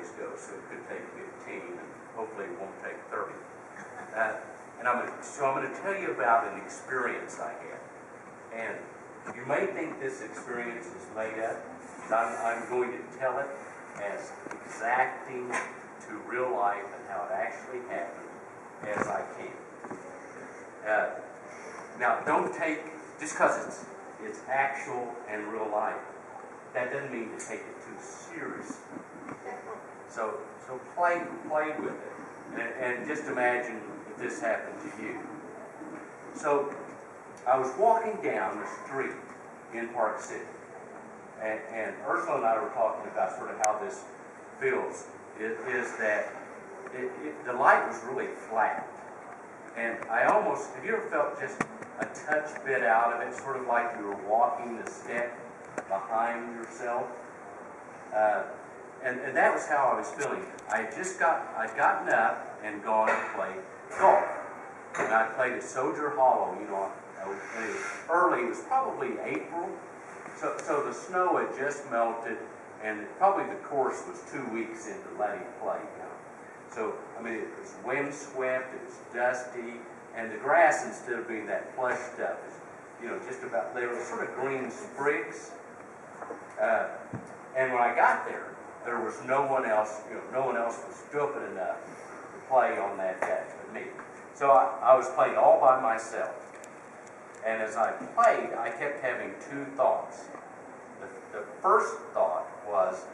stories go, so it could take 15, and hopefully it won't take 30. And I'm going to tell you about an experience I had. And you may think this experience is made up, but I'm going to tell it as exacting to real life and how it actually happened as I can. Now, don't take, just because it's actual and real life, that doesn't mean to take it too seriously. So play with it, and just imagine if this happened to you. So I was walking down the street in Park City, and Ursula and I were talking about sort of how this feels. Is that the light was really flat, and I almost, have you ever felt just a touch bit out of it, sort of like you were walking the step behind yourself? And that was how I was feeling. I'd gotten up and gone to play golf. And I played at Soldier Hollow, you know, it was early, it was probably April. So the snow had just melted, and probably the course was 2 weeks into letting play now. So, I mean, it was windswept, it was dusty, and the grass, instead of being that plush stuff, is, you know, just about, they were sort of green sprigs. And when I got there was no one else, you know, no one else was stupid enough to play on that day but me. So I was playing all by myself. And as I played, I kept having two thoughts. The first thought was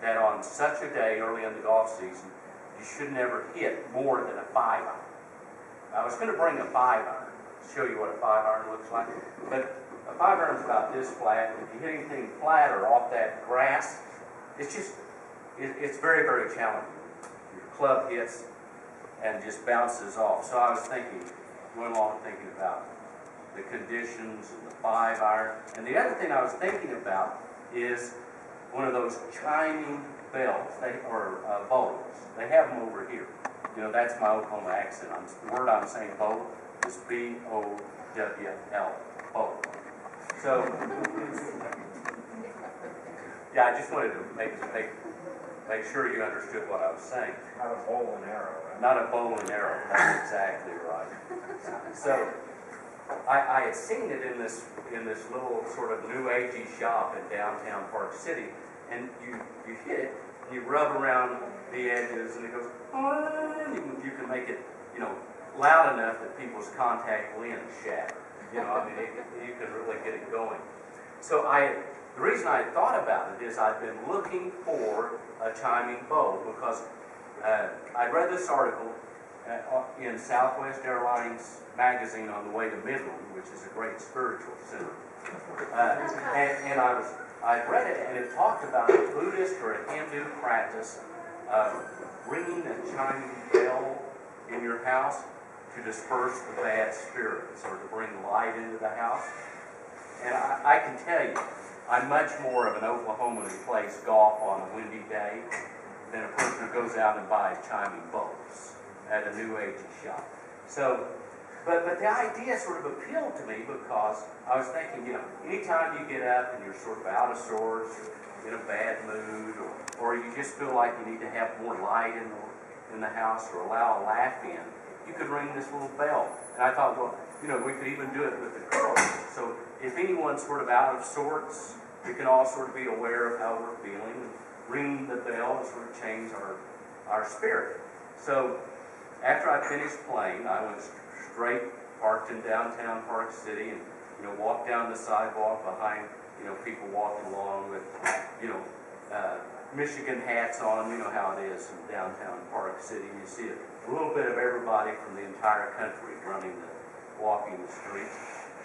that on such a day early in the golf season, you should never hit more than a 5-iron. I was going to bring a 5-iron, show you what a 5-iron looks like. But a 5-iron is about this flat. If you hit anything flatter off that grass, it's very, very challenging. Your club hits and just bounces off. So I was going along thinking about the conditions and the 5-iron. And the other thing I was thinking about is one of those chiming bells, or bowls. They have them over here. You know, that's my Oklahoma accent. The word I'm saying bowl is B-O-W-L, bowl. So, yeah, I just wanted to make sure you understood what I was saying. Not a bow and arrow. Right? Not a bow and arrow. That's exactly right. So, I had seen it in this little sort of new agey shop in downtown Park City, and you hit it, and you rub around the edges, and it goes, and you can make it, you know, loud enough that people's contact lens shatter. You know, I mean, you can really get it going. So the reason I thought about it is I've been looking for a chiming bow because I read this article in Southwest Airlines magazine on the way to Midland, which is a great spiritual center. And I read it, and it talked about a Buddhist or a Hindu practice of ringing a chiming bell in your house to disperse the bad spirits or to bring light into the house. And I can tell you, I'm much more of an Oklahoman who plays golf on a windy day than a person who goes out and buys chiming bowls at a new agey shop. So, but the idea sort of appealed to me because I was thinking, you know, anytime you get up and you're sort of out of sorts, or in a bad mood, or you just feel like you need to have more light in the house or allow a laugh in, you could ring this little bell. And I thought, well, you know, we could even do it with the girls. So if anyone's sort of out of sorts, we can all sort of be aware of how we're feeling and ring the bell and sort of change our spirit. So after I finished playing, I went straight, parked in downtown Park City, and, you know, walked down the sidewalk behind, you know, people walking along with, you know, Michigan hats on. You know how it is in downtown Park City. You see a little bit of everybody from the entire country walking the streets.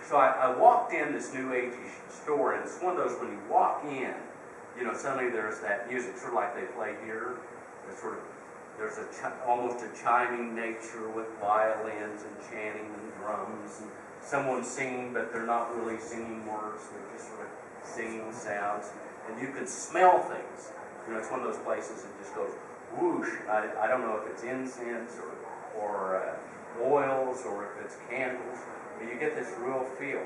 So I walked in this new agey store, and it's one of those when you walk in, you know, suddenly there's that music, sort of like they play here. There's almost a chiming nature with violins and chanting and drums, and someone singing, but they're not really singing words, they're just sort of singing sounds. And you can smell things. You know, it's one of those places that just goes whoosh. I don't know if it's incense or oils or if it's candles, but you get this real feel.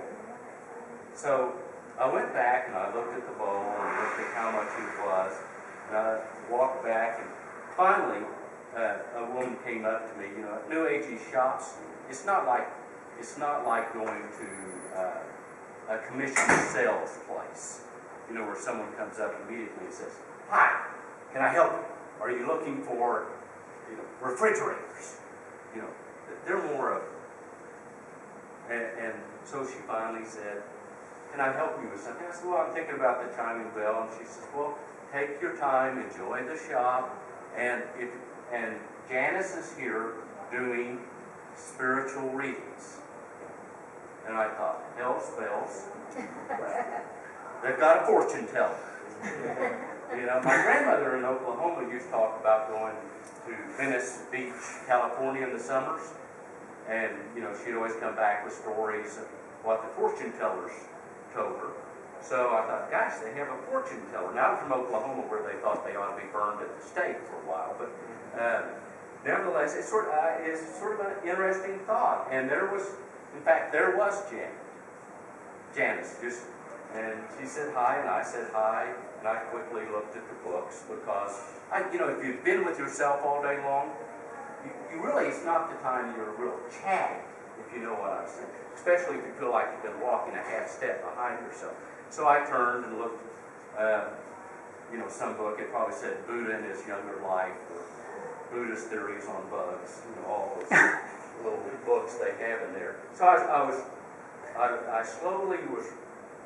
So I went back and I looked at the bowl and looked at how much it was. And walked back, and finally, a woman came up to me. You know, at New Agey shops, it's not like going to a commission sales place. You know, where someone comes up immediately and says, "Hi, can I help you? Are you looking for, you know, refrigerators?" You know, they're more of. And so she finally said, "Can I help you with something?" I said, "Well, I'm thinking about the chiming bell." And she says, "Well, take your time, enjoy the shop, and Janice is here doing spiritual readings." And I thought, hell's bells. They've got a fortune teller. You know, my grandmother in Oklahoma used to talk about going to Venice Beach, California in the summers. And, you know, she'd always come back with stories of what the fortune tellers told her. So I thought, gosh, they have a fortune teller. Now I'm from Oklahoma, where they thought they ought to be burned at the stake for a while. But nevertheless, it's sort of an interesting thought. And there was Janice, and she said hi, and I said hi, and I quickly looked at the books because, you know, if you've been with yourself all day long, you really, it's not the time you're real chatty, if you know what I'm saying. Especially if you feel like you've been walking a half step behind yourself. So I turned and looked, you know, some book. It probably said Buddha in His Younger Life, or Buddhist Theories on Bugs, you know, all those little books they have in there. So I slowly was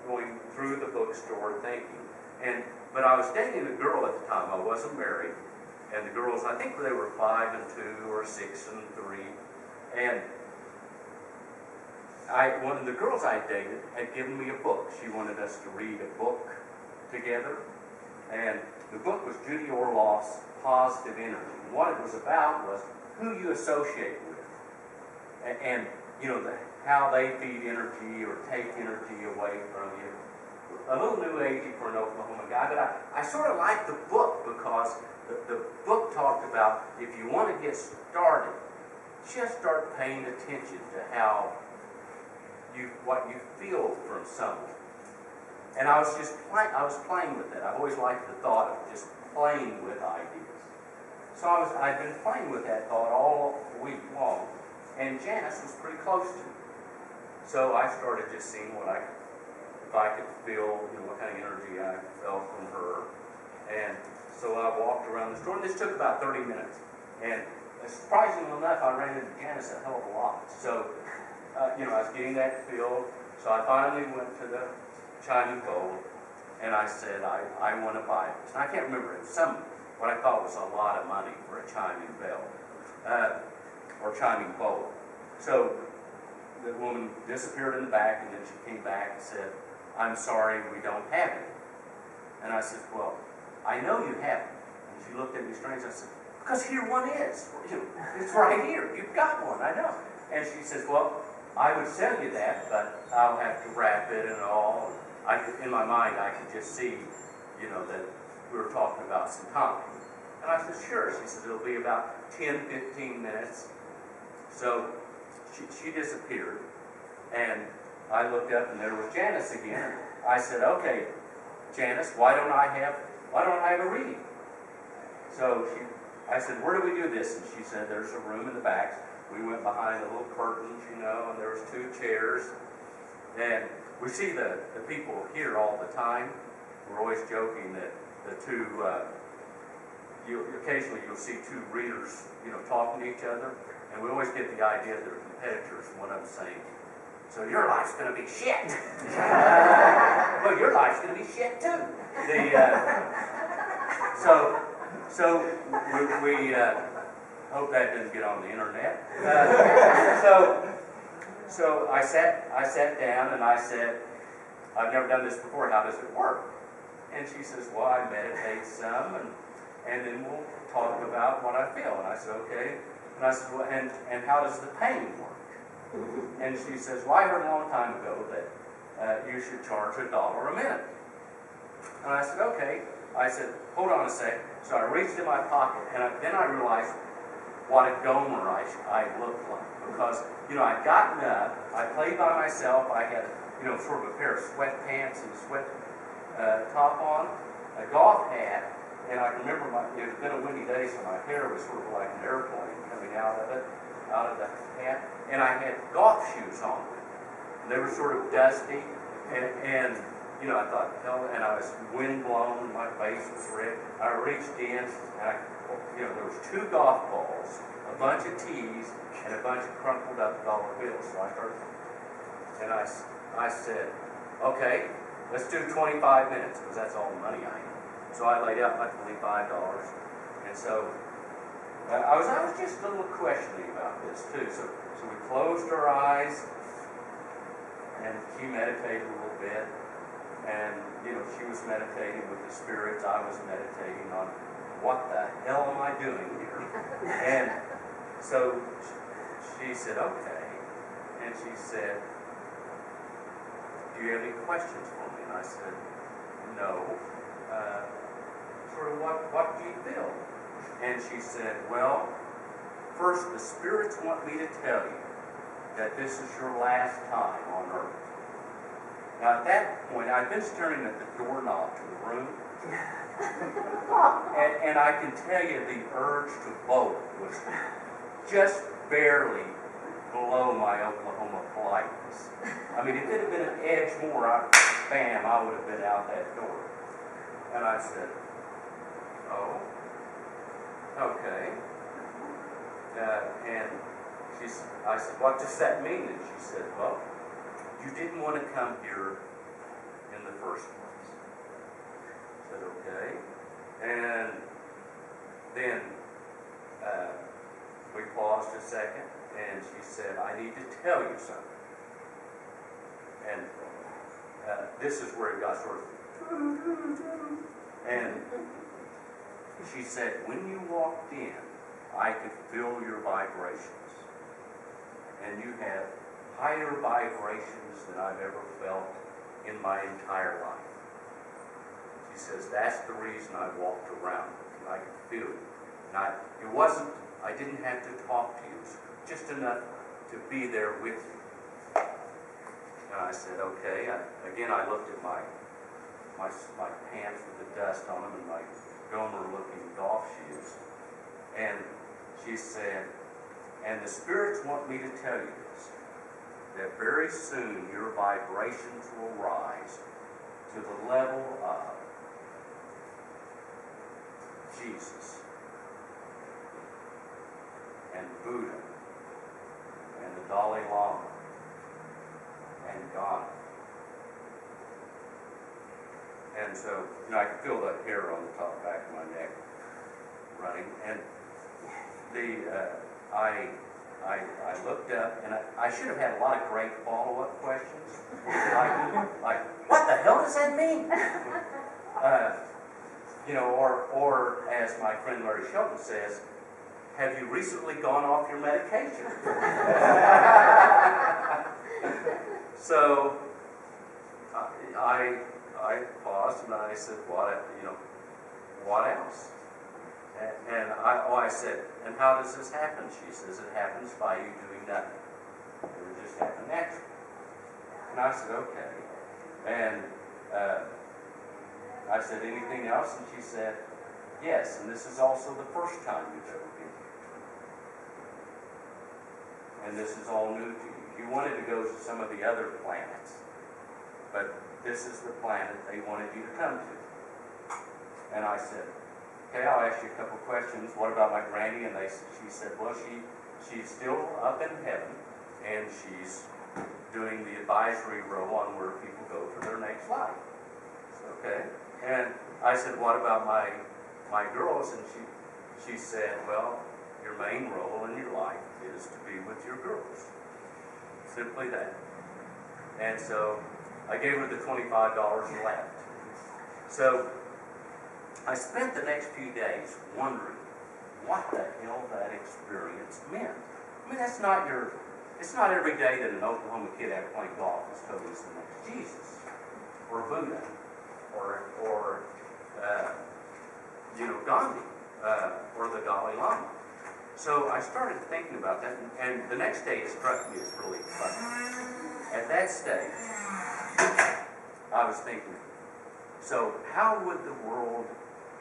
going through the bookstore thinking, but I was dating a girl at the time. I wasn't married. And the girls, I think they were 5 and 2 or 6 and 3. And one of the girls I dated had given me a book. She wanted us to read a book together. And the book was Judy Orloff's Positive Energy. And what it was about was who you associate with. And you know, how they feed energy or take energy away from you. A little new agey for an Oklahoma guy, but I sort of liked the book because the book talked about if you want to get started, just start paying attention to what you feel from someone. And I was playing with that. I've always liked the thought of just playing with ideas. So I'd been playing with that thought all week long, and Janice was pretty close to me. So I started just seeing if I could feel, you know, what kind of energy I felt from her. And so I walked around the store, and this took about 30 minutes. And surprisingly enough, I ran into Janice a hell of a lot. So, you know, I was getting that feel. So I finally went to the chiming bowl, and I said, I want to buy this. And I can't remember, it was what I thought was a lot of money for a chiming bell, or chiming bowl. So the woman disappeared in the back, and then she came back and said, "I'm sorry, we don't have it." And I said, "Well, I know you have it." And she looked at me strange. I said, "Because here one is. It's right here. You've got one, I know." And she says, "Well, I would sell you that, but I'll have to wrap it and all." In my mind, I could just see, you know, that we were talking about some time. And I said, "Sure." She says, "It'll be about 10, 15 minutes. So she disappeared. And I looked up, and there was Janice again. I said, "Okay, Janice, why don't I have a reading?" So I said, "Where do we do this?" And she said, "There's a room in the back." We went behind the little curtains, you know, and there was 2 chairs. And we see the people here all the time. We're always joking that the two, occasionally you'll see 2 readers, you know, talking to each other. And we always get the idea they're competitors. One of them saying, "So your life's going to be shit." Well, your life's going to be shit too. So we hope that didn't get on the internet. So I sat down and I said, "I've never done this before. How does it work?" And she says, "Well, I meditate some, and then we'll talk about what I feel." And I said, "Okay." And I said, "Well, and how does the pain work?" And she says, "Well, I heard a long time ago that you should charge $1 a minute." And I said, "Okay." I said, "Hold on a sec." So I reached in my pocket, and then I realized what a gomer I looked like. Because, you know, I'd gotten up, I played by myself, I had, you know, sort of a pair of sweatpants and a sweat top on, a golf hat, and I can remember it had been a windy day, so my hair was sort of like an airplane coming out of the hat, and I had golf shoes on. And they were sort of dusty, and you know, I thought, hell, and I was wind blown, and my face was red. I reached in, and there was 2 golf balls, a bunch of tees, and a bunch of crumpled up dollar bills. So I started, and I said, okay, let's do 25 minutes, because that's all the money I had. So I laid out my $25, and so I was just a little questioning about this too. So we closed our eyes, and she meditated a little bit, and she was meditating with the spirits. I was meditating on what the hell am I doing here? And so she said, okay, and she said, do you have any questions for me? And I said, no. Sort of what do you feel? And she said, well, first the spirits want me to tell you that this is your last time on earth. Now at that point, I'd been staring at the doorknob to the room, and I can tell you the urge to vote was just barely below my Oklahoma politeness. I mean, if it had been an edge more, bam, I would have been out that door. And I said, oh, okay. And I said, what does that mean? And she said, well, you didn't want to come here in the first place. I said, okay. And then we paused a second, and she said, I need to tell you something. And this is where it got sort of, and she said, when you walked in, I could feel your vibrations. And you have higher vibrations than I've ever felt in my entire life. She says, that's the reason I walked around. I could feel it. And I didn't have to talk to you. It was just enough to be there with you. And I said, okay. Again, I looked at my pants with the dust on them and my Gomer-looking golf shoes. And she said, and the spirits want me to tell you this, that very soon your vibrations will rise to the level of Jesus and Buddha and the Dalai Lama and God. And so, I could feel the hair on the top back of my neck running. And I looked up, and I should have had a lot of great follow-up questions. like, what the hell does that mean? Or as my friend Larry Shelton says, have you recently gone off your medication? So I paused and I said, what else? And I said, and how does this happen? She says, it happens by you doing nothing. It would just happen naturally. And I said, okay. And I said, anything else? And she said, yes, and this is also the first time you've ever been here. And this is all new to you. You wanted to go to some of the other planets, but this is the planet they wanted you to come to. And I said, okay, I'll ask you a couple questions. What about my granny? And she said, well, she's still up in heaven, and she's doing the advisory role on where people go for their next life. Okay. And I said, what about my girls? And she said, well, your main role in your life is to be with your girls. Simply that. And so I gave her the $25 and left. So I spent the next few days wondering what the hell that experience meant. I mean, it's not every day that an Oklahoma kid after playing golf is told he's the next Jesus, or Buddha, or Gandhi, or the Dalai Lama. So I started thinking about that, and the next day it struck me as really funny. At that stage, I was thinking, so how would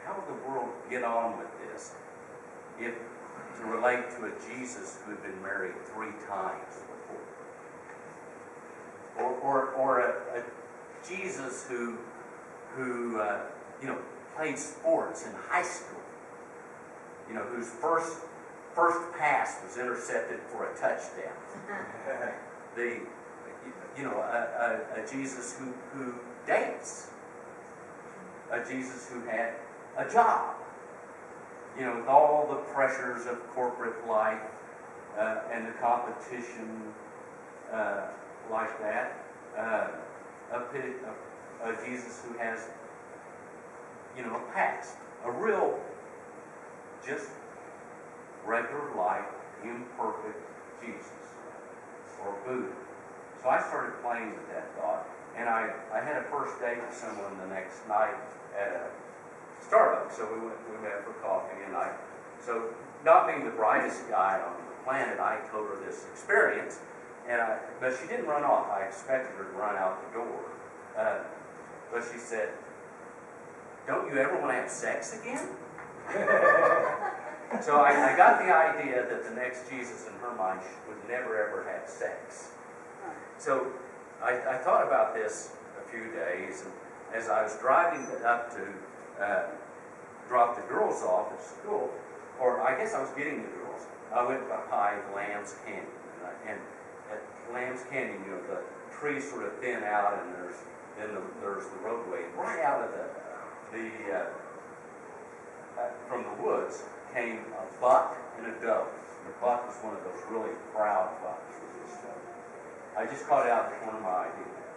how would the world get on with this if to relate to a Jesus who had been married 3 times before? Or a Jesus who played sports in high school, whose first pass was intercepted for a touchdown. A Jesus who dates, a Jesus who had a job, with all the pressures of corporate life and the competition like that. A Jesus who has, a past, a real, just regular life, imperfect Jesus or Buddha. So I started playing with that thought, and I had a first date with someone the next night at a Starbucks. So we met for coffee, and so not being the brightest guy on the planet, I told her this experience, but she didn't run off. I expected her to run out the door, but she said, "Don't you ever want to have sex again?" So I got the idea that the next Jesus in her mind would never ever have sex. So I thought about this a few days, and as I was driving up to drop the girls off at school, or I guess I was getting the girls, I went by Lamb's Canyon. And at Lamb's Canyon, the trees sort of thin out, and there's the roadway. Right out of from the woods came a buck and a doe. The buck was one of those really proud bucks. I just caught it out of the corner of my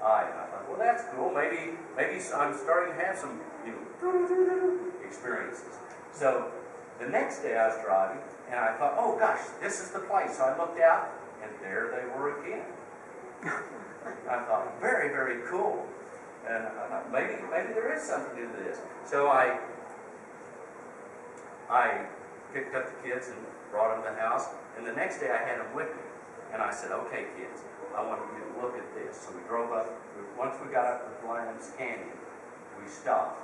eye, and I thought, well, that's cool. Maybe I'm starting to have some experiences. So the next day I was driving, and I thought, oh gosh, this is the place. So I looked out, and there they were again. I thought, very, very cool. And I thought, maybe there is something to this. So I picked up the kids and brought them to the house, and the next day I had them with me. And I said, okay, kids, I want you to look at this. So we drove up. Once we got up to Lamb's Canyon, we stopped,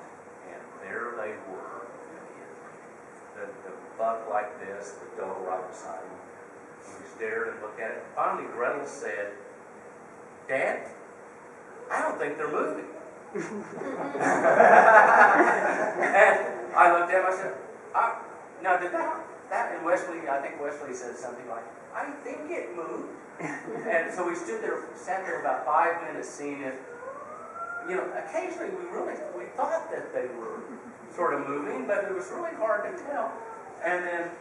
and there they were again. The buck like this, the doe right beside him. We stared and looked at it. Finally, Gretel said, "Dad, I don't think they're moving." And I looked at him, I said, now did that, and Wesley, I think Wesley said something like, "I think it moved." And so we sat there about 5 minutes seeing if, occasionally we thought that they were sort of moving, but it was really hard to tell. And then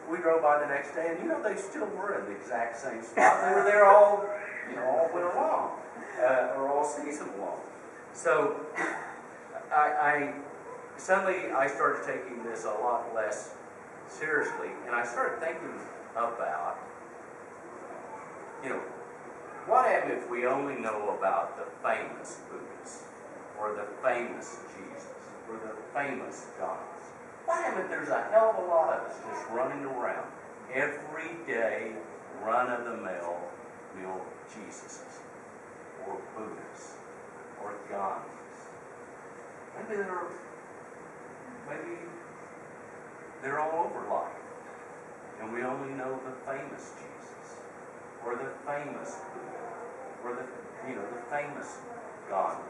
we drove by the next day, and they still were in the exact same spot. They were there all winter long, or all season long. So suddenly I started taking this a lot less seriously, and I started thinking about, what happened if we only know about the famous Buddhists, or the famous Jesus, or the famous gods? What happened if there's a hell of a lot of us just running around, everyday, run-of-the-mill Jesuses, or Buddhists, or Gandhis? Maybe they're all over life, and we only know the famous Jesus, or the famous Buddha, or the famous Gandhi.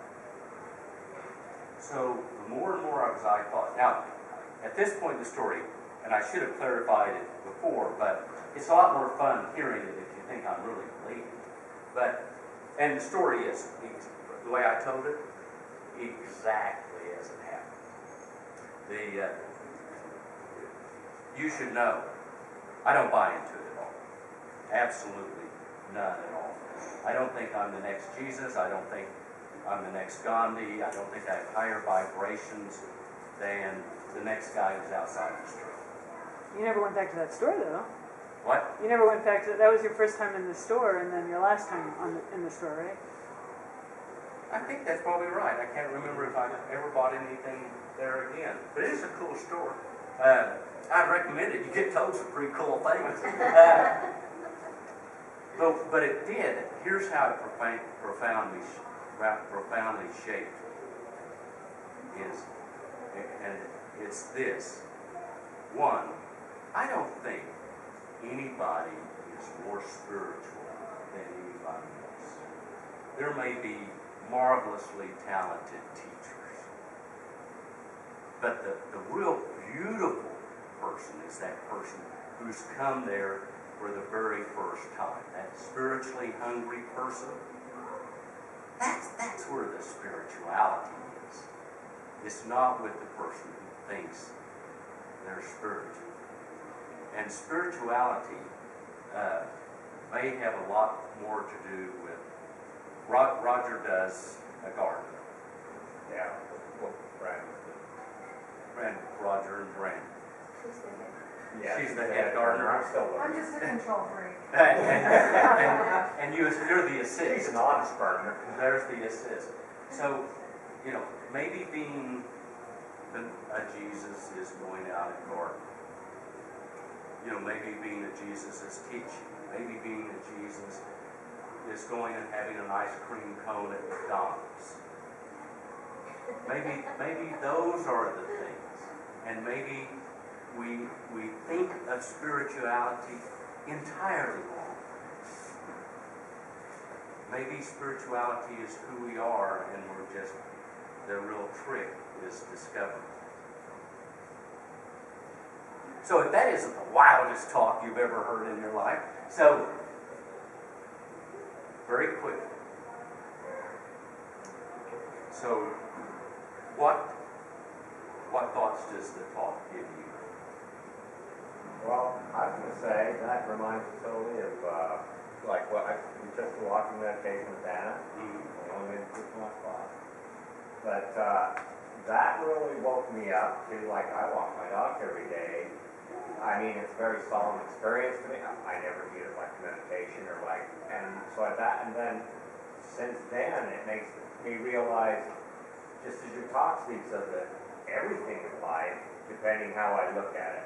So the more and more as I thought, now at this point in the story, and I should have clarified it before, but it's a lot more fun hearing it if you think I'm really believing. And the story is, the way I told it, exactly as it happened. You should know, I don't buy into it at all. Absolutely none at all. I don't think I'm the next Jesus. I don't think I'm the next Gandhi. I don't think I have higher vibrations than the next guy who's outside the street. You never went back to that store, though. What? You never went back to that. Was your first time in the store, and then your last time in the store, right? I think that's probably right. I can't remember if I ever bought anything there again. But it is a cool store. I'd recommend it. You get told some pretty cool things. But it did. Here's how it profoundly shaped and it's this. One, I don't think anybody is more spiritual than anybody else. There may be marvelously talented teachers, but the real beautiful person is that person who's come there for the very first time. That spiritually hungry person. That's where the spirituality is. It's not with the person who thinks they're spiritual. And spirituality may have a lot more to do with, Roger does a garden. Yeah, well, Brandon. Roger and Brandon. Yeah, She's the head gardener. I'm still I'm learning. just a control freak. And you're the She's assist. an honest partner. There's the assist. So, maybe being a Jesus is going out and gardening. Maybe being a Jesus is teaching. Maybe being a Jesus is going and having an ice cream cone at McDonald's. Maybe those are the things. And maybe we think of spirituality entirely wrong. Maybe spirituality is who we are, and the real trick is discovery. So if that isn't the wildest talk you've ever heard in your life, so very quickly. So what thoughts does the talk give you? Well, I was going to say, that reminds me totally of, like what we took the walking meditation with Anna. We only made it 6 o'clock. But that really woke me up to, like, I walk my dog every day. I mean, it's a very solemn experience to me. I never view it like meditation or like, and so at that, and then since then, it makes me realize, just as your talk speaks of it, everything in life, depending how I look at it,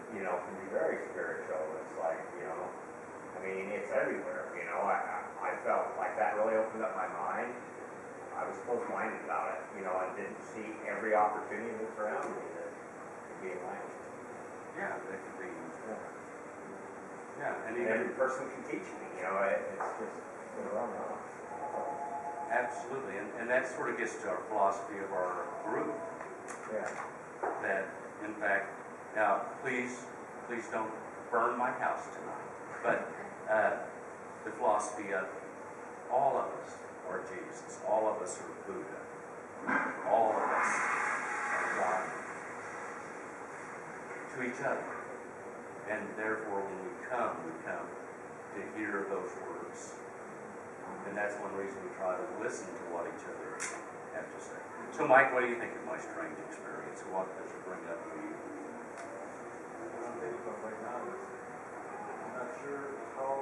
can be very spiritual. It's like, I mean, it's everywhere, I felt like that really opened up my mind. I was close-minded about it, and didn't see every opportunity that's around me that could be enlightened. Yeah, that could be. Yeah, and And even every person can teach me, it's just sort of on and off. absolutely, and that sort of gets to our philosophy of our group. Yeah. That, in fact, now please don't burn my house tonight. But the philosophy of all of us are Jesus, all of us are Buddha, all of us are God to each other. And therefore, when we come to hear those words. And that's one reason we try to listen to what each other have to say. So, Mike, what do you think of my strange experience? What does it bring up for you? I'm not sure how